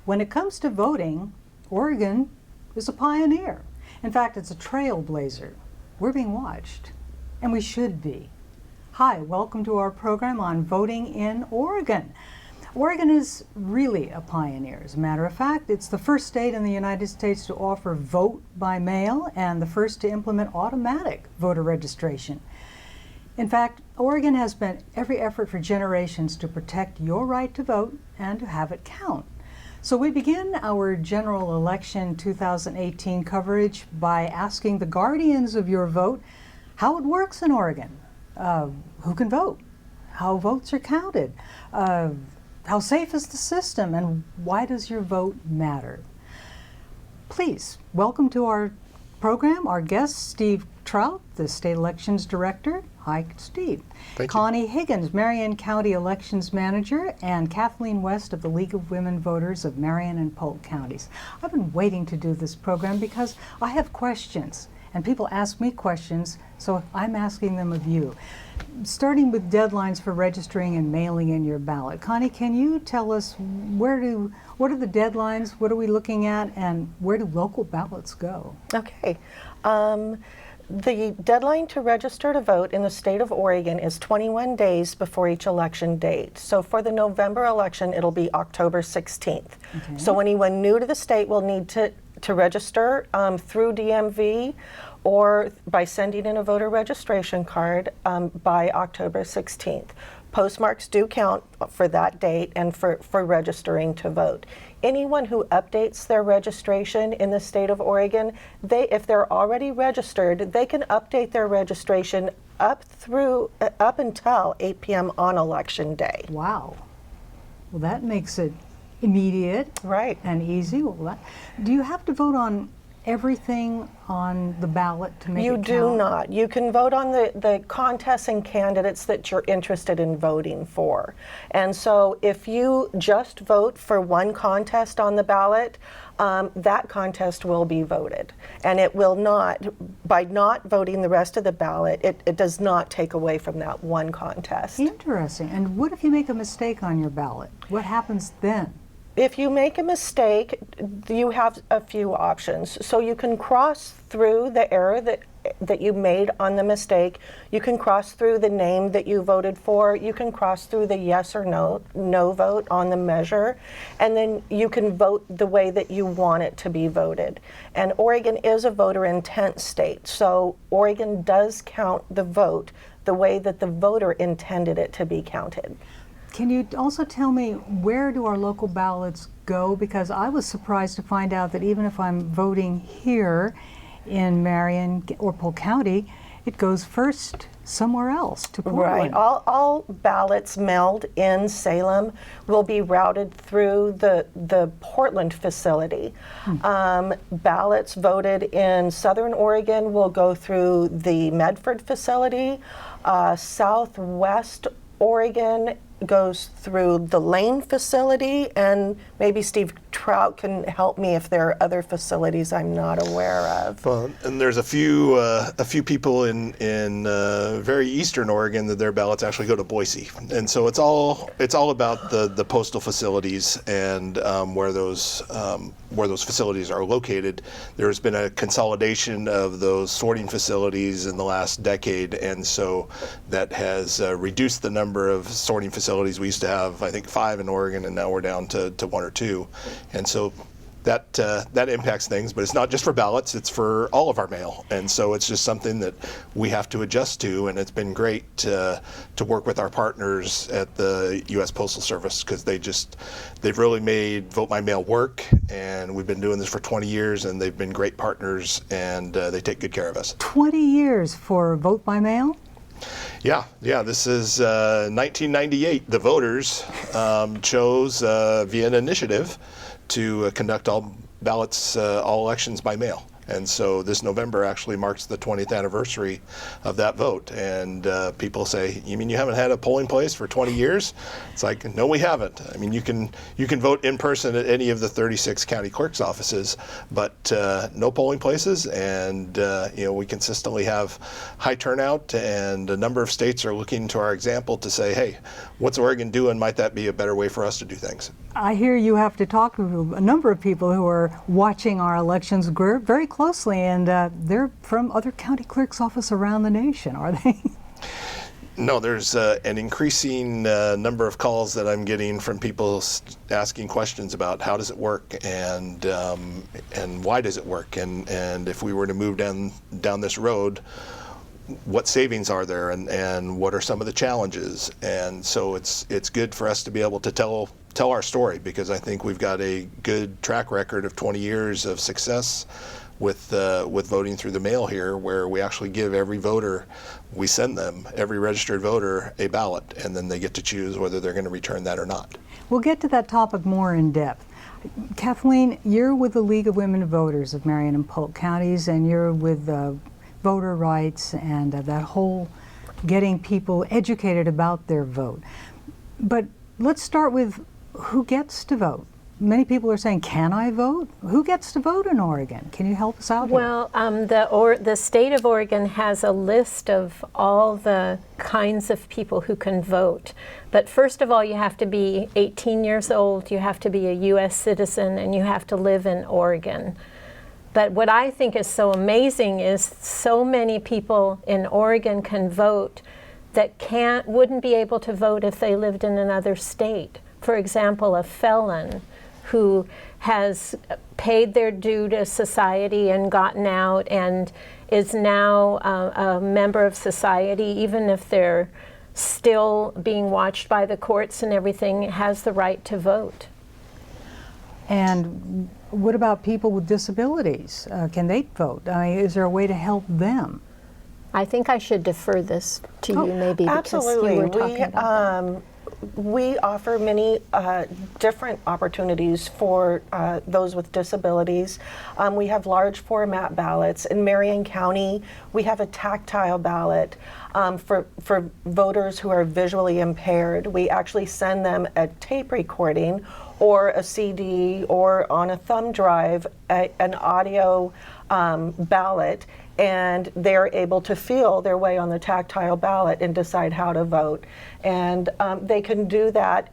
When it comes to voting, Oregon is a pioneer. In fact, it's a trailblazer. We're being watched, and we should be. Hi, welcome to our program on voting in Oregon. Oregon is really a pioneer. As a matter of fact, it's the first state in the United States to offer vote by mail and the first to implement automatic voter registration. In fact, Oregon has spent every effort for generations to protect your right to vote and to have it count. So we begin our general election 2018 coverage by asking the guardians of your vote how it works in Oregon. Who can vote? How votes are counted? How safe is the system, and why does your vote matter? Please welcome to our program our guest, Steve Trout, the State Elections Director. Hi, Steve. Thank you. Connie Higgins, Marion County Elections Manager, and Kathleen West of the League of Women Voters of Marion and Polk Counties. I've been waiting to do this program because I have questions, and people ask me questions, so I'm asking them of you. Starting with deadlines for registering and mailing in your ballot. Connie, can you tell us what are the deadlines, what are we looking at, and where do local ballots go? Okay. The deadline to register to vote in the state of Oregon is 21 days before each election date. So for the November election, it'll be October 16th. Okay. So anyone new to the state will need to register through DMV or by sending in a voter registration card by October 16th. Postmarks do count for that date and for registering to vote. Anyone who updates their registration in the state of Oregon, if they're already registered, they can update their registration up until 8 p.m. on election day. Wow. Well, that makes it immediate, right, and easy. Well, do you have to vote on everything on the ballot to make it count? You do not. You can vote on the contests and candidates that you're interested in voting for. And so if you just vote for one contest on the ballot, that contest will be voted. And it will not, by not voting the rest of the ballot, it does not take away from that one contest. Interesting. And what if you make a mistake on your ballot? What happens then? If you make a mistake, you have a few options. So you can cross through the error that you made on the mistake. You can cross through the name that you voted for. You can cross through the yes or no vote on the measure. And then you can vote the way that you want it to be voted. And Oregon is a voter intent state. So Oregon does count the vote the way that the voter intended it to be counted. Can you also tell me where do our local ballots go? Because I was surprised to find out that even if I'm voting here in Marion or Polk County, it goes first somewhere else to Portland. Right. All ballots mailed in Salem will be routed through the Portland facility. Ballots voted in Southern Oregon will go through the Medford facility. Southwest Oregon goes through the Lane facility, and maybe Steve Trout can help me if there are other facilities I'm not aware of. Well, and there's a few people in very eastern Oregon that their ballots actually go to Boise, and so it's all about the postal facilities and where those facilities are located. There's been a consolidation of those sorting facilities in the last decade, and so that has reduced the number of sorting facilities. We used to have, I think, 5 in Oregon, and now we're down to 1 or 2. And so that impacts things, but it's not just for ballots, it's for all of our mail. And so it's just something that we have to adjust to, and it's been great to work with our partners at the U.S. Postal Service, because they've really made Vote by Mail work, and we've been doing this for 20 years, and they've been great partners, and they take good care of us. 20 years for Vote by Mail? Yeah. This is 1998. The voters chose via an initiative to conduct all ballots, all elections by mail. And so this November actually marks the 20th anniversary of that vote. And people say, you mean you haven't had a polling place for 20 years? It's like, no, we haven't. I mean, you can vote in person at any of the 36 county clerk's offices, but no polling places. And we consistently have high turnout, and a number of states are looking to our example to say, hey, what's Oregon doing? Might that be a better way for us to do things? I hear you have to talk to a number of people who are watching our elections very closely, and they're from other county clerk's offices around the nation, are they? No, there's an increasing number of calls that I'm getting from people asking questions about how does it work, and why does it work, and if we were to move down this road, what savings are there, and what are some of the challenges. And so it's good for us to be able to tell our story, because I think we've got a good track record of 20 years of success with voting through the mail here, where we actually give every voter, we send them, every registered voter, a ballot, and then they get to choose whether they're going to return that or not. We'll get to that topic more in depth. Kathleen, you're with the League of Women Voters of Marion and Polk counties, and you're with voter rights and that whole getting people educated about their vote. But let's start with who gets to vote. Many people are saying, can I vote? Who gets to vote in Oregon? Can you help us out here? Well, the state of Oregon has a list of all the kinds of people who can vote. But first of all, you have to be 18 years old, you have to be a U.S. citizen, and you have to live in Oregon. But what I think is so amazing is so many people in Oregon can vote that wouldn't be able to vote if they lived in another state. For example, a felon who has paid their due to society and gotten out and is now a member of society, even if they're still being watched by the courts and everything, has the right to vote. And what about people with disabilities? Can they vote? I mean, is there a way to help them? I think I should defer this to you, maybe, because absolutely. you were talking about that. We offer many different opportunities for those with disabilities. We have large format ballots. In Marion County, we have a tactile ballot for voters who are visually impaired. We actually send them a tape recording or a CD or on a thumb drive an audio ballot, and they're able to feel their way on the tactile ballot and decide how to vote. And they can do that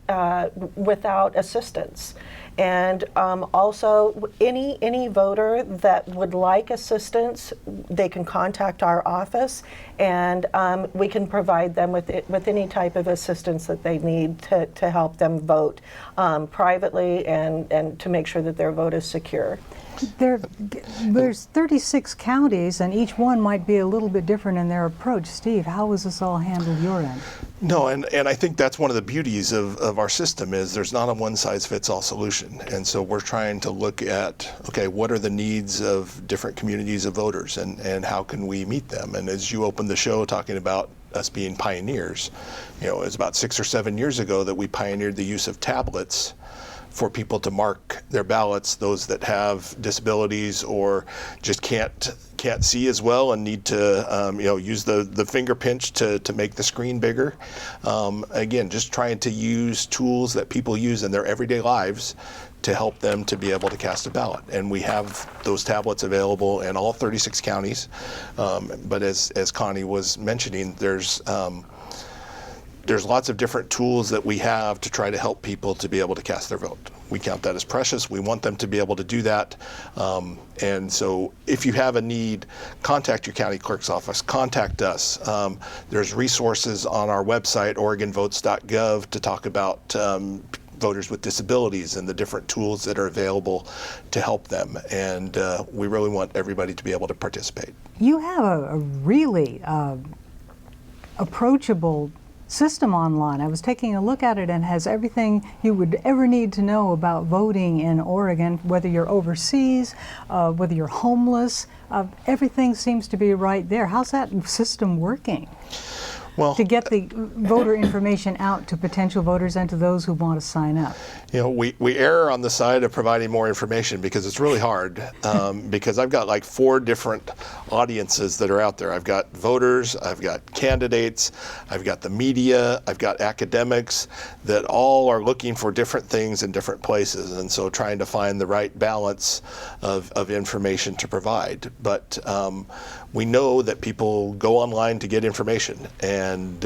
without assistance. And also, any voter that would like assistance, they can contact our office, and we can provide them with any type of assistance that they need to help them vote privately and to make sure that their vote is secure. There's 36 counties, and each one might be a little bit different in their approach. Steve, how was this all handled your end? No, and I think that's one of the beauties of our system is there's not a one-size-fits-all solution. And so we're trying to look at, okay, what are the needs of different communities of voters, and how can we meet them? And as you opened the show talking about us being pioneers, it was about 6 or 7 years ago that we pioneered the use of tablets for people to mark their ballots, those that have disabilities or just can't see as well and need to use the finger pinch to make the screen bigger. Again, just trying to use tools that people use in their everyday lives to help them to be able to cast a ballot. And we have those tablets available in all 36 counties. But as Connie was mentioning, there's lots of different tools that we have to try to help people to be able to cast their vote. We count that as precious. We want them to be able to do that. And so if you have a need, contact your county clerk's office, contact us. There's resources on our website, oregonvotes.gov, to talk about voters with disabilities and the different tools that are available to help them. And we really want everybody to be able to participate. You have a really approachable system online. I was taking a look at it, and has everything you would ever need to know about voting in Oregon, whether you're overseas, whether you're homeless. Everything seems to be right there. How's that system working? Well, to get the voter information out to potential voters and to those who want to sign up? we err on the side of providing more information because it's really hard. Because I've got like 4 different audiences that are out there. I've got voters, I've got candidates, I've got the media, I've got academics that all are looking for different things in different places, and so trying to find the right balance of information to provide. But we know that people go online to get information, and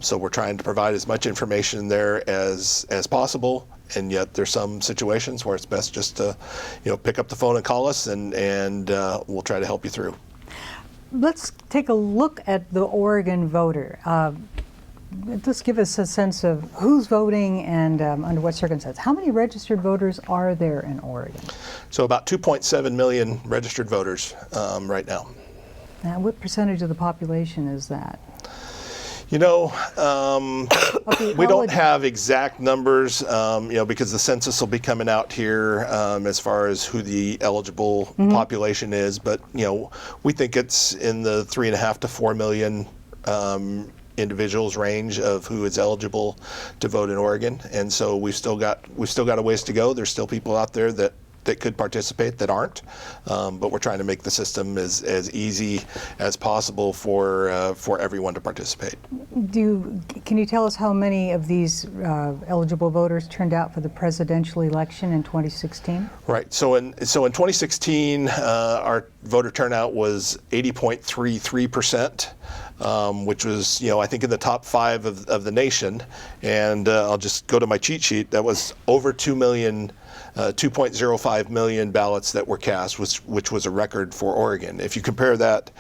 so we're trying to provide as much information there as possible. And yet there's some situations where it's best just to pick up the phone and call us, and we'll try to help you through. Let's take a look at the Oregon voter. Just give us a sense of who's voting and under what circumstances. How many registered voters are there in Oregon? So about 2.7 million registered voters right now. Now, what percentage of the population is that? We don't have exact numbers, because the census will be coming out here as far as who the eligible population is. But, we think it's in the 3.5 to 4 million individuals range of who is eligible to vote in Oregon. And so we've still got a ways to go. There's still people out there that could participate that aren't, but we're trying to make the system as easy as possible for everyone to participate. Can you tell us how many of these eligible voters turned out for the presidential election in 2016? Right. So in 2016, our voter turnout was 80.33%. Which was, I think in the top 5 of the nation. And I'll just go to my cheat sheet. That was over 2.05 million ballots that were cast, which was a record for Oregon. If you compare that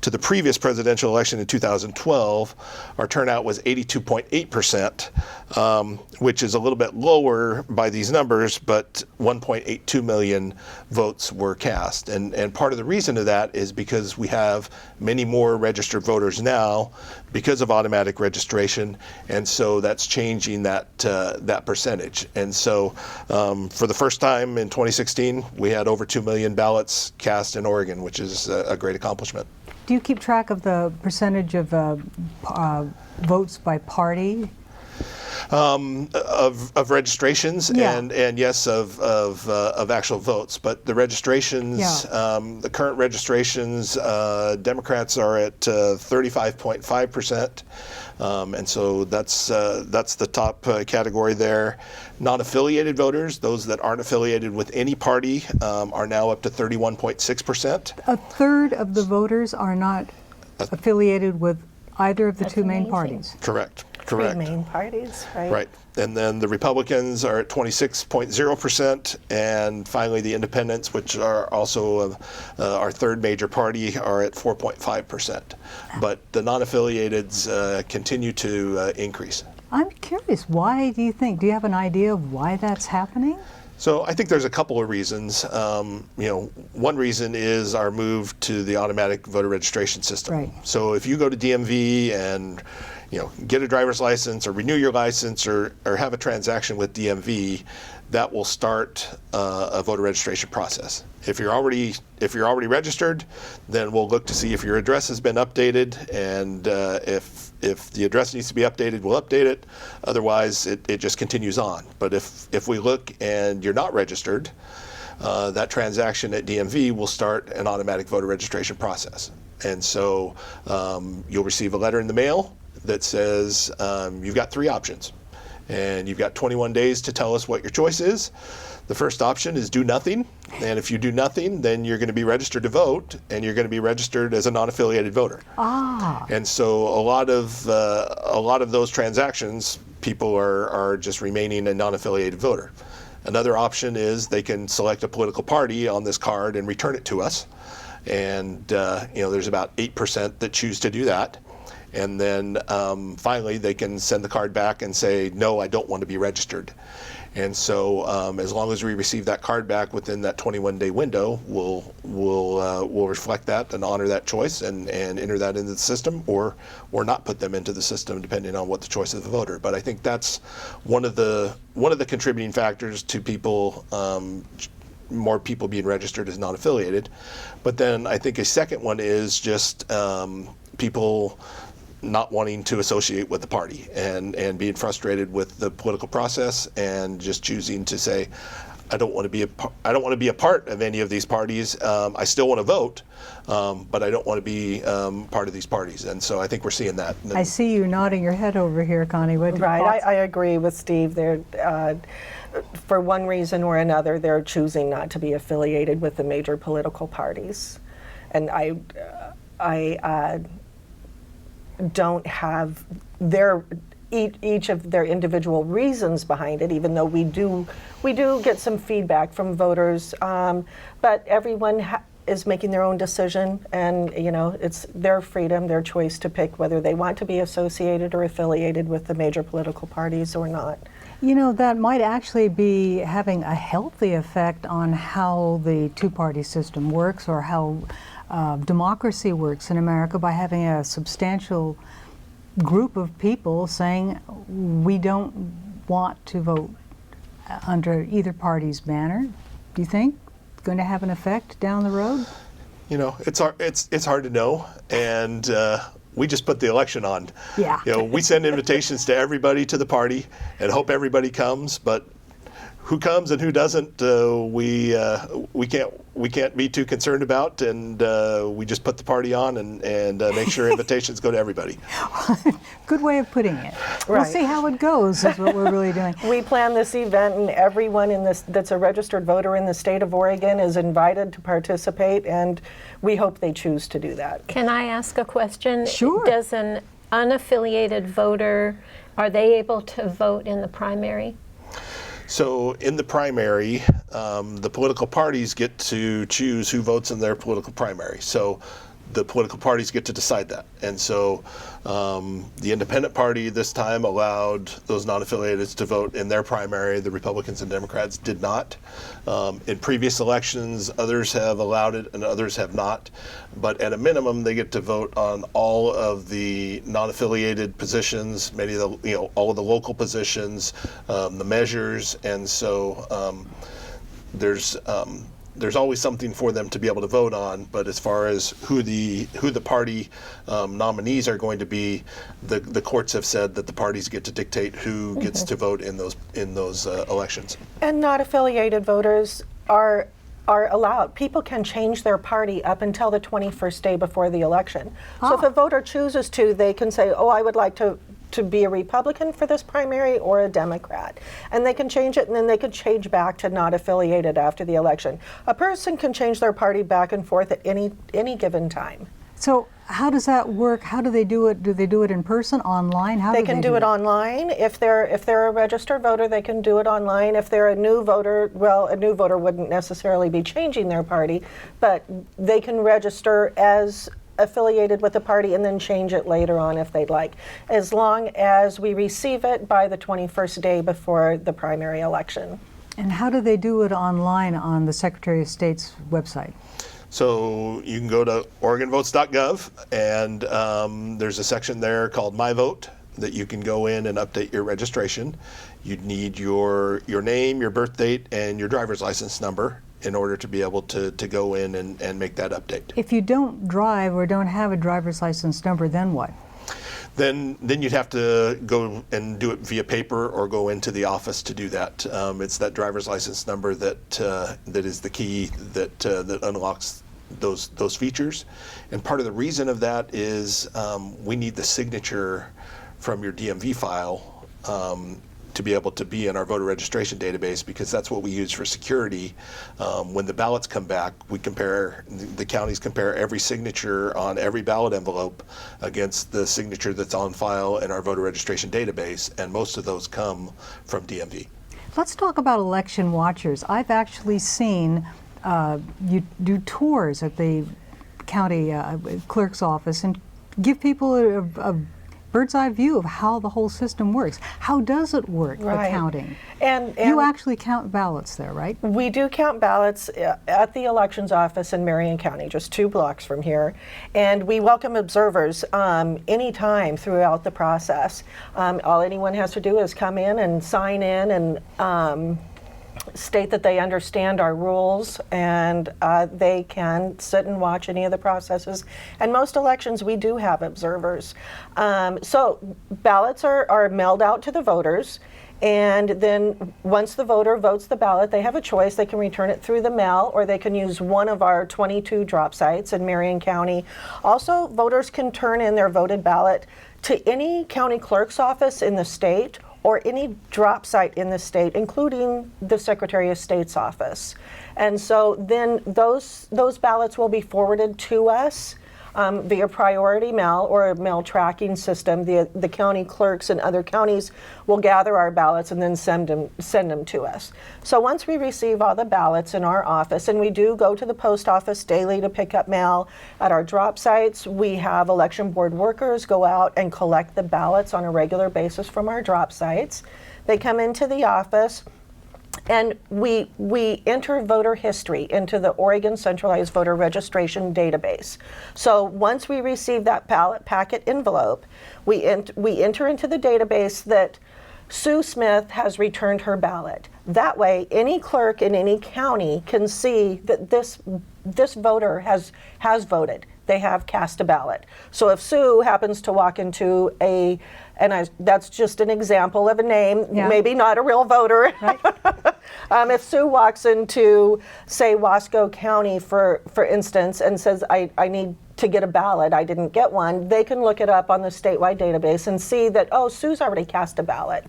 to the previous presidential election in 2012, our turnout was 82.8%, which is a little bit lower by these numbers, but 1.82 million votes were cast. And part of the reason of that is because we have many more registered voters now because of automatic registration, and so that's changing that percentage. And so for the first time in 2016, we had over 2 million ballots cast in Oregon, which is a great accomplishment. Do you keep track of the percentage of votes by party? Of registrations, yeah. and yes, of actual votes. But the registrations, yeah. The current registrations, Democrats are at 35.5%, and so that's the top category there. Non-affiliated voters, those that aren't affiliated with any party, are now up to 31.6%. A third of the voters are not affiliated with either of the two main parties. Correct. 3 main parties, right? Right. And then the Republicans are at 26.0%, and finally the Independents, which are also our third major party, are at 4.5%. But the non-affiliateds continue to increase. I'm curious, why do you think? Do you have an idea of why that's happening? So I think there's a couple of reasons. One reason is our move to the automatic voter registration system. Right. So if you go to DMV and get a driver's license or renew your license or have a transaction with DMV, that will start a voter registration process. If you're already registered, then we'll look to see if your address has been updated, and if the address needs to be updated, we'll update it. Otherwise, it just continues on. But if we look and you're not registered, that transaction at DMV will start an automatic voter registration process. And so you'll receive a letter in the mail that says you've got 3 options, and you've got 21 days to tell us what your choice is. The first option is do nothing, and if you do nothing, then you're going to be registered to vote, and you're going to be registered as a non-affiliated voter. And so a lot of those transactions, people are just remaining a non-affiliated voter. Another option is they can select a political party on this card and return it to us, and there's about 8% that choose to do that. And then finally, they can send the card back and say, no, I don't want to be registered. And so as long as we receive that card back within that 21-day window, we'll reflect that and honor that choice and enter that into the system, or not put them into the system, depending on what the choice of the voter. But I think that's one of the contributing factors to people, more people being registered as non-affiliated. But then I think a second one is just people not wanting to associate with the party and being frustrated with the political process and just choosing to say, I don't want to be a part of any of these parties. I still want to vote, but I don't want to be part of these parties. And so I think we're seeing that. I see you nodding your head over here, Connie. Right, I agree with Steve. They're, for one reason or another, they're choosing not to be affiliated with the major political parties. And I don't have each of their individual reasons behind it, even though we do get some feedback from voters. But everyone is making their own decision, and it's their freedom, their choice to pick whether they want to be associated or affiliated with the major political parties or not. That might actually be having a healthy effect on how the two-party system works, or how democracy works in America, by having a substantial group of people saying we don't want to vote under either party's banner. Do you think it's going to have an effect down the road? It's hard to know, and we just put the election on. Yeah. We send invitations to everybody to the party and hope everybody comes, but who comes and who doesn't, we can't be too concerned about, and we just put the party on and make sure invitations go to everybody. Good way of putting it. Right. We'll see how it goes, is what we're really doing. We plan this event, and everyone that's a registered voter in the state of Oregon is invited to participate, and we hope they choose to do that. Can I ask a question? Sure. Does an unaffiliated voter, are they able to vote in the primary? So in the primary, the political parties get to choose who votes in their political primary. So the political parties get to decide that. And so the independent party this time allowed those non-affiliateds to vote in their primary. The Republicans and Democrats did not. In previous elections, others have allowed it and others have not. But at a minimum, they get to vote on all of the non-affiliated positions, many of the, all of the local positions, the measures. And so there's always something for them to be able to vote on, but as far as who the party nominees are going to be, the courts have said that the parties get to dictate who gets to vote in those elections. And not affiliated voters are allowed. People can change their party up until the 21st day before the election. So if a voter chooses to, they can say, oh, I would like to be a Republican for this primary or a Democrat. And they can change it, and then they could change back to not affiliated after the election. A person can change their party back and forth at any given time. So how does that work? How do they do it? Do they do it in person, online? How They can do it online. If they're a registered voter, they can do it online. If they're a new voter, well, a new voter wouldn't necessarily be changing their party, but they can register as affiliated with the party and then change it later on if they'd like, as long as we receive it by the 21st day before the primary election. And how do they do it online on the Secretary of State's website? So you can go to oregonvotes.gov, and there's a section there called My Vote that you can go in and update your registration. You'd need your name, your birth date, and your driver's license number in order to be able to go in and make that update. If you don't drive or don't have a driver's license number, then what? Then you'd have to go and do it via paper or go into the office to do that. It's that driver's license number that is the key that unlocks those features. And part of the reason of that is we need the signature from your DMV file to be able to be in our voter registration database, because that's what we use for security. When the ballots come back, the counties compare every signature on every ballot envelope against the signature that's on file in our voter registration database, and most of those come from DMV. Let's talk about election watchers. I've actually seen you do tours at the county clerk's office and give people a bird's eye view of how the whole system works. How does it work, the counting? And you actually count ballots there, right? We do count ballots at the elections office in Marion County, just 2 blocks from here. And we welcome observers anytime throughout the process. All anyone has to do is come in and sign in, and state that they understand our rules, and they can sit and watch any of the processes. And most elections, we do have observers. So ballots are mailed out to the voters, and then once the voter votes the ballot, they have a choice. They can return it through the mail, or they can use one of our 22 drop sites in Marion County. Also, voters can turn in their voted ballot to any county clerk's office in the state, or any drop site in the state, including the Secretary of State's office. And so then those ballots will be forwarded to us via priority mail or a mail tracking system. The county clerks in other counties will gather our ballots and then send them to us. So once we receive all the ballots in our office, and we do go to the post office daily to pick up mail at our drop sites, we have election board workers go out and collect the ballots on a regular basis from our drop sites. They come into the office, and we enter voter history into the Oregon Centralized Voter Registration Database. So once we receive that ballot packet envelope, we enter into the database that Sue Smith has returned her ballot. That way, any clerk in any county can see that this voter has voted. They have cast a ballot. So if Sue happens to walk into that's just an example of a name, maybe not a real voter. Right. If Sue walks into, say, Wasco County, for instance, and says, I need to get a ballot, I didn't get one, they can look it up on the statewide database and see that, oh, Sue's already cast a ballot.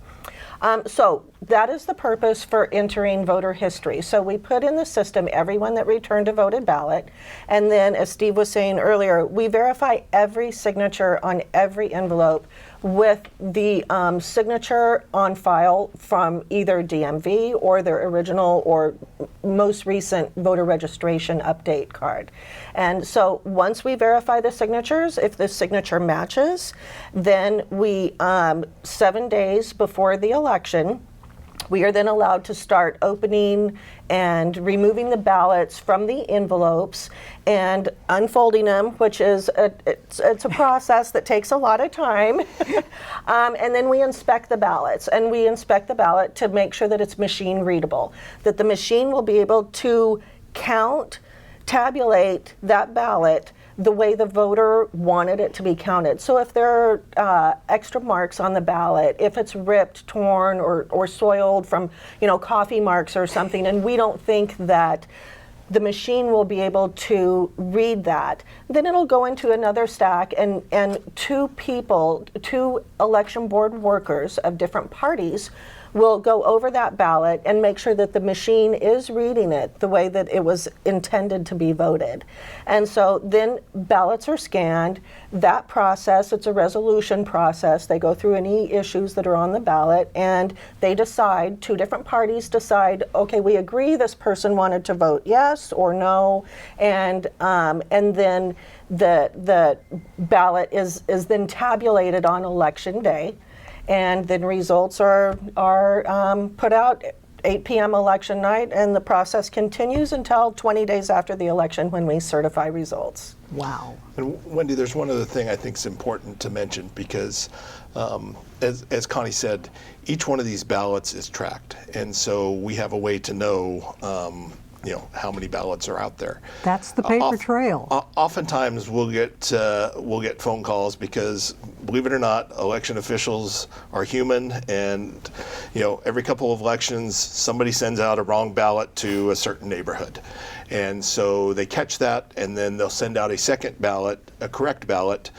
So that is the purpose for entering voter history. So we put in the system everyone that returned a voted ballot, and then, as Steve was saying earlier, we verify every signature on every envelope with the signature on file from either DMV or their original or most recent voter registration update card. And so once we verify the signatures, if the signature matches, then we, 7 days before the election, we are then allowed to start opening and removing the ballots from the envelopes and unfolding them, which is it's a process that takes a lot of time. And then we inspect the ballots, and we inspect the ballot to make sure that it's machine readable, that the machine will be able to tabulate that ballot the way the voter wanted it to be counted. So if there are extra marks on the ballot, if it's ripped, torn, or soiled from, coffee marks or something, and we don't think that the machine will be able to read that, then it'll go into another stack, and two election board workers of different parties will go over that ballot and make sure that the machine is reading it the way that it was intended to be voted. And so then ballots are scanned. That process, it's a resolution process. They go through any issues that are on the ballot, and they decide, two different parties decide, okay, we agree this person wanted to vote yes or no, and then the ballot is then tabulated on election day. And then results are put out 8 p.m. election night, and the process continues until 20 days after the election when we certify results. Wow. And Wendy, there's one other thing I think is important to mention, because as Connie said, each one of these ballots is tracked, and so we have a way to know how many ballots are out there. That's the paper trail. Oftentimes we'll get phone calls because, believe it or not, election officials are human, and every couple of elections somebody sends out a wrong ballot to a certain neighborhood, and so they catch that, and then they'll send out a second ballot, a correct ballot,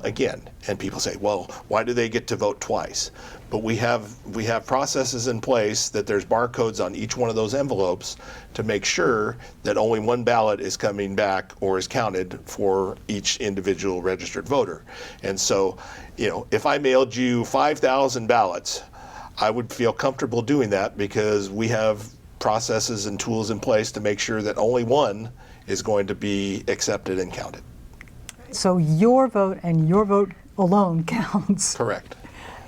again, and people say, well, why do they get to vote twice? But we have processes in place that there's barcodes on each one of those envelopes to make sure that only one ballot is coming back or is counted for each individual registered voter. And so, if I mailed you 5,000 ballots, I would feel comfortable doing that because we have processes and tools in place to make sure that only one is going to be accepted and counted. So your vote and your vote alone counts. Correct.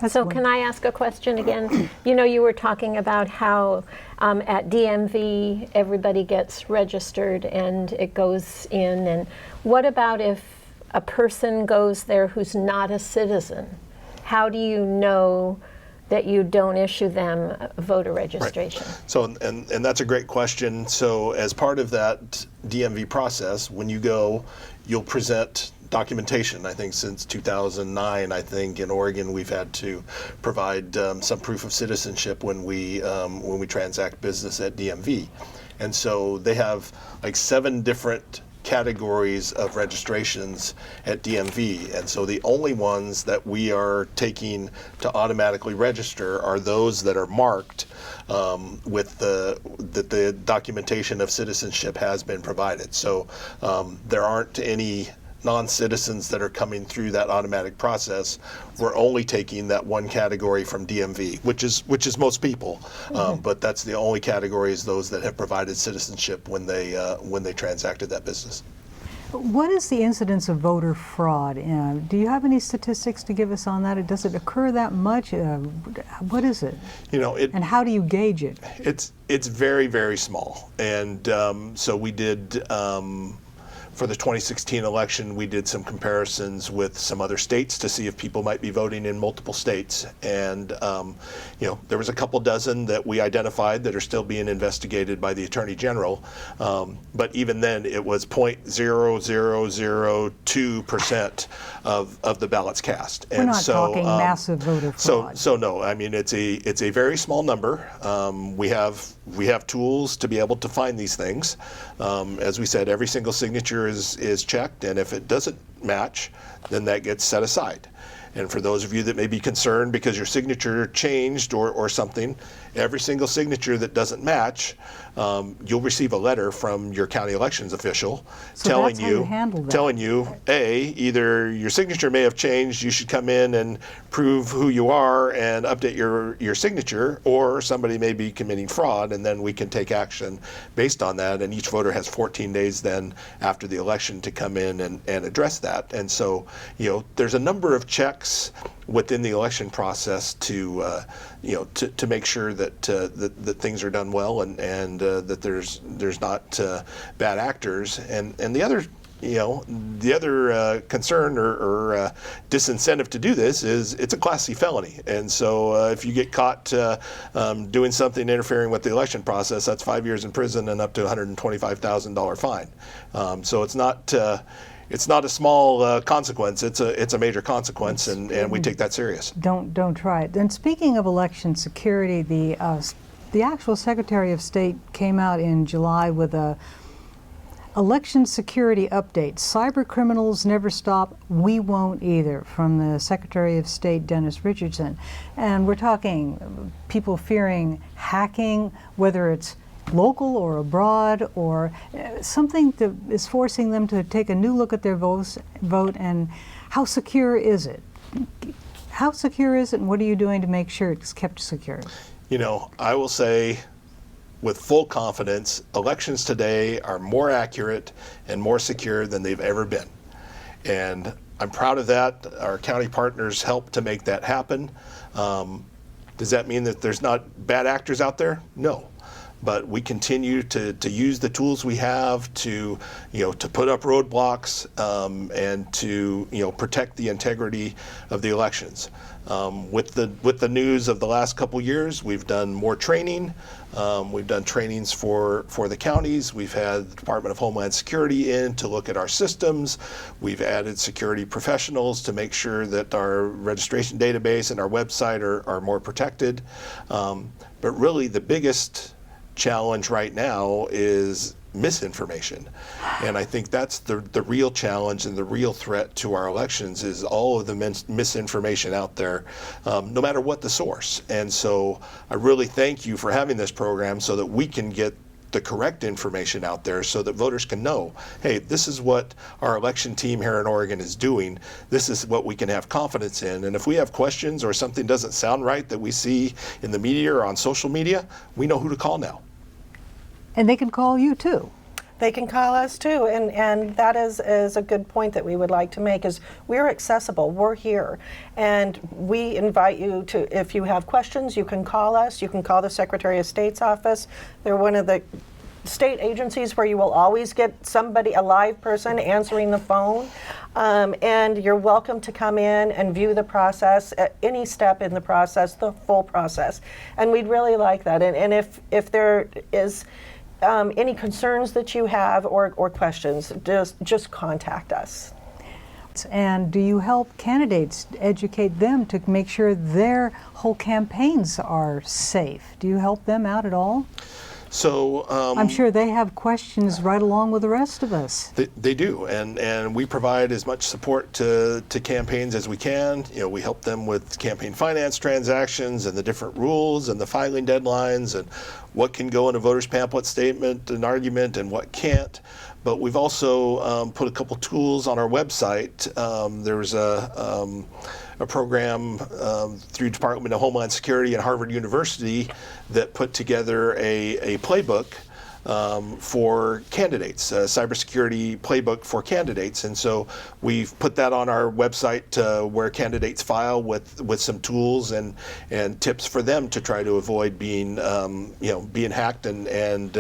So can I ask a question again? You were talking about how at DMV everybody gets registered and it goes in. And what about if a person goes there who's not a citizen? How do you know that you don't issue them voter registration? Right. So, and that's a great question. So as part of that DMV process, when you go, you'll present documentation. I think since 2009, I think in Oregon we've had to provide some proof of citizenship when we transact business at DMV. And so they have like 7 different categories of registrations at DMV, and so the only ones that we are taking to automatically register are those that are marked with that the documentation of citizenship has been provided. So there aren't any non-citizens that are coming through that automatic process. We're only taking that one category from DMV, which is most people, but that's the only category is those that have provided citizenship when they transacted that business. What is the incidence of voter fraud? Do you have any statistics to give us on that? Does it occur that much? What is it? And how do you gauge it? It's very, very small, and so we did. For the 2016 election, we did some comparisons with some other states to see if people might be voting in multiple states. And, there was a couple dozen that we identified that are still being investigated by the Attorney General. But even then, it was 0.0002% of the ballots cast. We're not talking massive voter fraud. So no, I mean, it's a very small number. We have tools to be able to find these things. As we said, every single signature is checked, and if it doesn't match, then that gets set aside. And for those of you that may be concerned because your signature changed or something, every single signature that doesn't match, you'll receive a letter from your county elections official telling you, either your signature may have changed, you should come in and prove who you are and update your signature, or somebody may be committing fraud, and then we can take action based on that. And each voter has 14 days then after the election to come in and address that. And so, there's a number of checks within the election process to make sure that that things are done well and that there's not bad actors. And the other concern or disincentive to do this is it's a Class C felony. And so if you get caught doing something interfering with the election process, that's 5 years in prison and up to $125,000 fine. So it's not a small consequence. It's a major consequence, and we take that serious. Don't try it. And speaking of election security, the actual Secretary of State came out in July with a election security update. Cyber criminals never stop. We won't either, from the Secretary of State, Dennis Richardson. And we're talking people fearing hacking, whether it's local or abroad, or something that is forcing them to take a new look at their vote. And how secure is it? How secure is it, and what are you doing to make sure it's kept secure? I will say with full confidence, elections today are more accurate and more secure than they've ever been. And I'm proud of that. Our county partners helped to make that happen. Does that mean that there's not bad actors out there? No. But we continue to use the tools we have to put up roadblocks and to protect the integrity of the elections. With the news of the last couple years, we've done more training. We've done trainings for the counties. We've had the Department of Homeland Security in to look at our systems. We've added security professionals to make sure that our registration database and our website are more protected. But really the biggest challenge right now is misinformation. And I think that's the real challenge and the real threat to our elections is all of the misinformation out there, no matter what the source. And so I really thank you for having this program so that we can get the correct information out there so that voters can know, hey, this is what our election team here in Oregon is doing. This is what we can have confidence in. And if we have questions or something doesn't sound right that we see in the media or on social media, we know who to call now. And they can call you too. They can call us too, and that is a good point that we would like to make is we're accessible, we're here, and we invite you to, if you have questions, you can call us, you can call the Secretary of State's office. They're one of the state agencies where you will always get somebody, a live person answering the phone. And you're welcome to come in and view the process at any step in the process, the full process. And we'd really like that. And if there is any concerns that you have or questions, just contact us. And do you help candidates educate them to make sure their whole campaigns are safe? Do you help them out at all? So I'm sure they have questions right along with the rest of us. They do, and we provide as much support to campaigns as we can. We help them with campaign finance transactions and the different rules and the filing deadlines and what can go in a voter's pamphlet statement, an argument, and what can't. But we've also put a couple tools on our website. There's a program through Department of Homeland Security and Harvard University that put together a playbook for candidates, a cybersecurity playbook for candidates. And so we've put that on our website where candidates file with some tools and tips for them to try to avoid being hacked and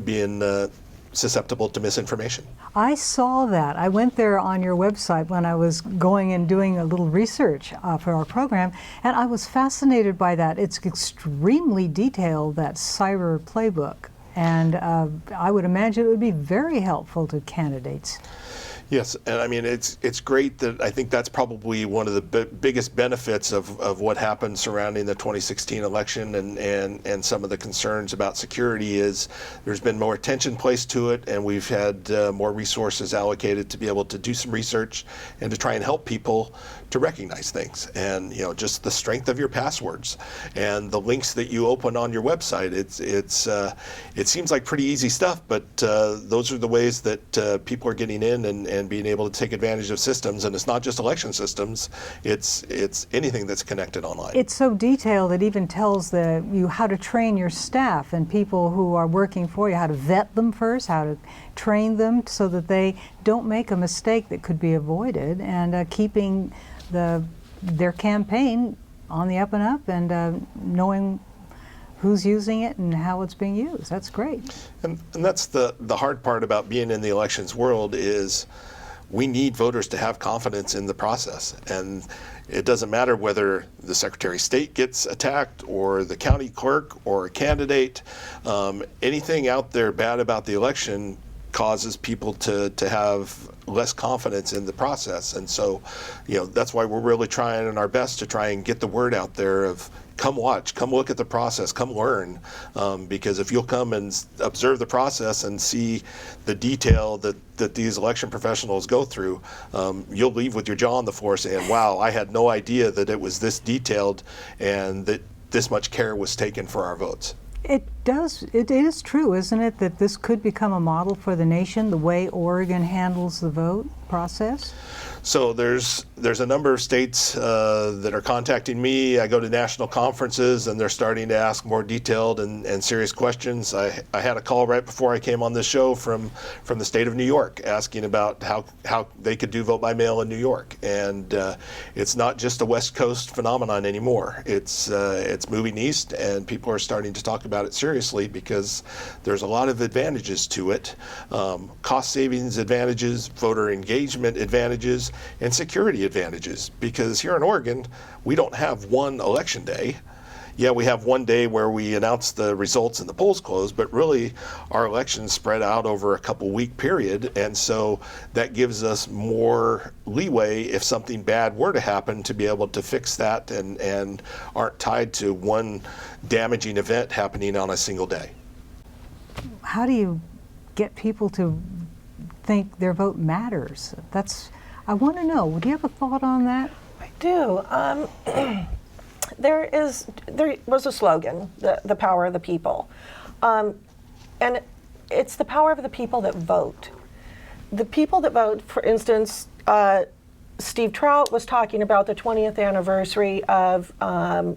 being susceptible to misinformation. I saw that. I went there on your website when I was going and doing a little research for our program, and I was fascinated by that. It's extremely detailed, that cyber playbook, and I would imagine it would be very helpful to candidates. Yes, and I mean it's great that I think that's probably one of the biggest benefits of what happened surrounding the 2016 election and some of the concerns about security is there's been more attention placed to it, and we've had more resources allocated to be able to do some research and to try and help people to recognize things, and just the strength of your passwords and the links that you open on your website. It seems like pretty easy stuff, but those are the ways that people are getting in and being able to take advantage of systems. And it's not just election systems, it's anything that's connected online. It's so detailed, it even tells you how to train your staff and people who are working for you, how to vet them first, how to train them so that they don't make a mistake that could be avoided, and keeping their campaign on the up and up, and knowing who's using it and how it's being used. That's great. And that's the hard part about being in the elections world is we need voters to have confidence in the process. And it doesn't matter whether the Secretary of State gets attacked or the county clerk or a candidate. Anything out there bad about the election causes people to have less confidence in the process. And so, that's why we're really trying our best to try and get the word out there of come watch, come look at the process, come learn. Because if you'll come and observe the process and see the detail that these election professionals go through, you'll leave with your jaw on the floor saying, wow, I had no idea that it was this detailed and that this much care was taken for our votes. It is true, isn't it, that this could become a model for the nation, the way Oregon handles the vote process? So there's a number of states that are contacting me. I go to national conferences and they're starting to ask more detailed and serious questions. I had a call right before I came on this show from the state of New York asking about how they could do vote by mail in New York. And it's not just a West Coast phenomenon anymore. It's moving east, and people are starting to talk about it seriously because there's a lot of advantages to it. Cost savings advantages, voter engagement advantages, and security advantages, because here in Oregon we don't have one election day. Yeah, we have one day where we announce the results and the polls close, but really our elections spread out over a couple week period, and so that gives us more leeway if something bad were to happen to be able to fix that and aren't tied to one damaging event happening on a single day. How do you get people to think their vote matters? I want to know. Do you have a thought on that? I do. There was a slogan, the power of the people. And it's the power of the people that vote. The people that vote, for instance, Steve Trout was talking about the 20th anniversary of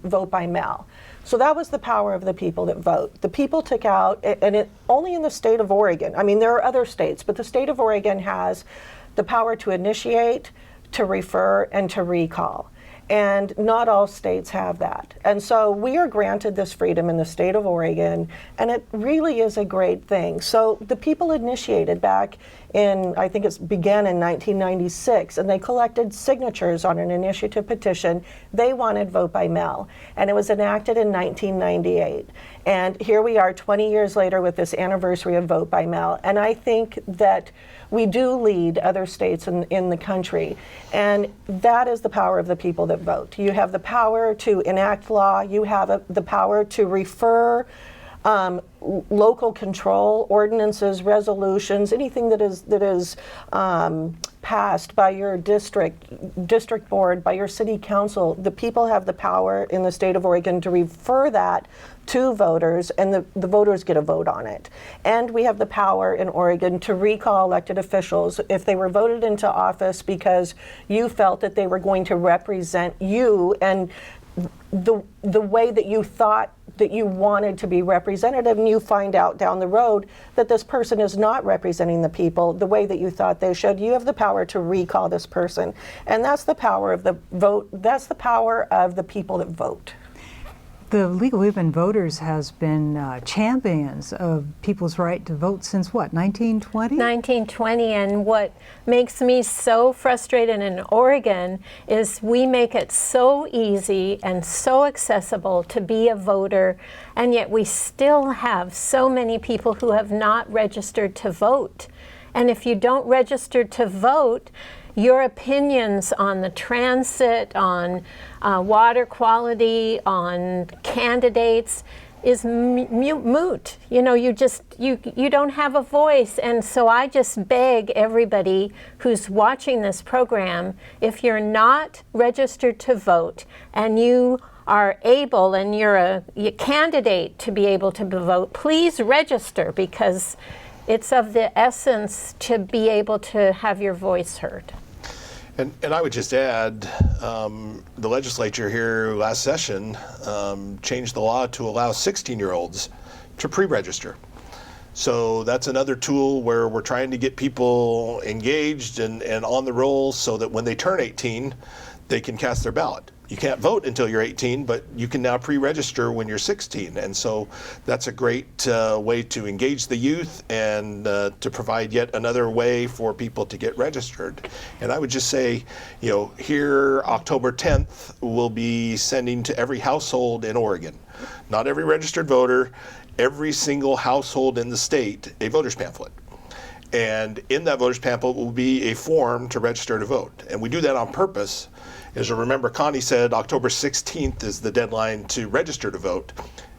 vote by mail. So that was the power of the people that vote. The people took out, and it only in the state of Oregon. I mean, there are other states, but the state of Oregon has the power to initiate, to refer, and to recall. And not all states have that. And so we are granted this freedom in the state of Oregon, and it really is a great thing. So the people initiated back in, I think it began in 1996, and they collected signatures on an initiative petition. They wanted vote by mail, and it was enacted in 1998. And here we are 20 years later with this anniversary of vote by mail. And I think that we do lead other states in the country. And that is the power of the people that vote. You have the power to enact law. You have the power to refer local control ordinances, resolutions, anything that is passed by your district board, by your city council. The people have the power in the state of Oregon to refer that to voters, and the voters get a vote on it. And we have the power in Oregon to recall elected officials if they were voted into office because you felt that they were going to represent you and the way that you thought that you wanted to be representative, and you find out down the road that this person is not representing the people the way that you thought they should. You have the power to recall this person. And that's the power of the vote. That's the power of the people that vote. The League of Women Voters has been champions of people's right to vote since what, 1920? 1920, and what makes me so frustrated in Oregon is we make it so easy and so accessible to be a voter, and yet we still have so many people who have not registered to vote. And if you don't register to vote, your opinions on the transit, on water quality, on candidates is moot. You know, you don't have a voice. And so I just beg everybody who's watching this program, if you're not registered to vote and you are able and you're a candidate to be able to vote, please register, because it's of the essence to be able to have your voice heard. And I would just add, the legislature here last session changed the law to allow 16-year-olds to pre-register. So that's another tool where we're trying to get people engaged and on the roll so that when they turn 18, they can cast their ballot. You can't vote until you're 18, but you can now pre-register when you're 16. And so that's a great way to engage the youth and to provide yet another way for people to get registered. And I would just say, you know, here October 10th, we'll be sending to every household in Oregon, not every registered voter, every single household in the state, a voter's pamphlet. And in that voter's pamphlet will be a form to register to vote. And we do that on purpose. As you remember, Connie said October 16th is the deadline to register to vote.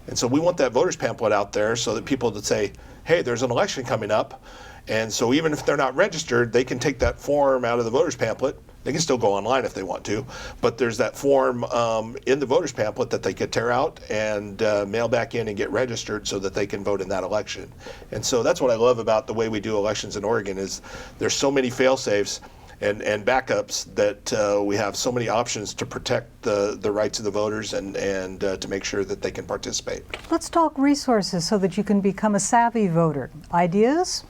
And so we want that voter's pamphlet out there so that people that say, hey, there's an election coming up. And so even if they're not registered, they can take that form out of the voter's pamphlet. They can still go online if they want to, but there's that form in the voter's pamphlet that they could tear out and mail back in and get registered so that they can vote in that election. And so that's what I love about the way we do elections in Oregon is there's so many fail-safes and backups that we have so many options to protect the rights of the voters and to make sure that they can participate. Let's talk resources so that you can become a savvy voter. Ideas?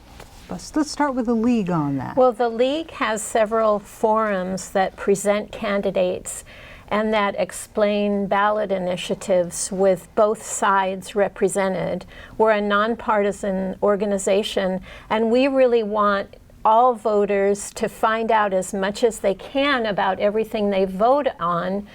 Let's start with the League on that. Well, the League has several forums that present candidates and that explain ballot initiatives with both sides represented. We're a nonpartisan organization, and we really want all voters to find out as much as they can about everything they vote on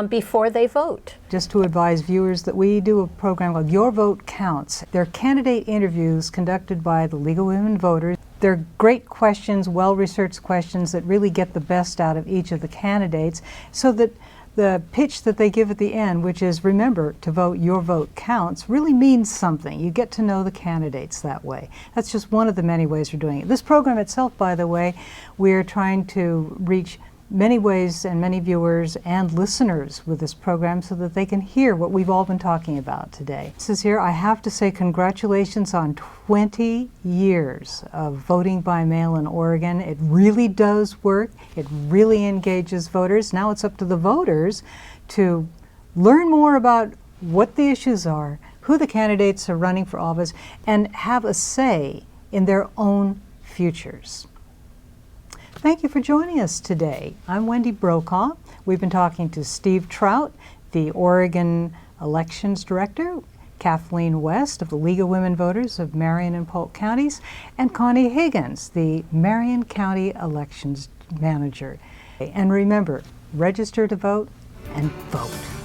before they vote. Just to advise viewers that we do a program called Your Vote Counts. They're candidate interviews conducted by the League of Women Voters. They're great questions, well-researched questions that really get the best out of each of the candidates so that the pitch that they give at the end, which is remember to vote, your vote counts, really means something. You get to know the candidates that way. That's just one of the many ways we're doing it. This program itself, by the way, we're trying to reach many ways and many viewers and listeners with this program so that they can hear what we've all been talking about today. This is here. I have to say congratulations on 20 years of voting by mail in Oregon. It really does work. It really engages voters. Now it's up to the voters to learn more about what the issues are, who the candidates are running for office, and have a say in their own futures. Thank you for joining us today. I'm Wendy Brokaw. We've been talking to Steve Trout, the Oregon Elections Director, Kathleen West of the League of Women Voters of Marion and Polk Counties, and Connie Higgins, the Marion County Elections Manager. And remember, register to vote and vote.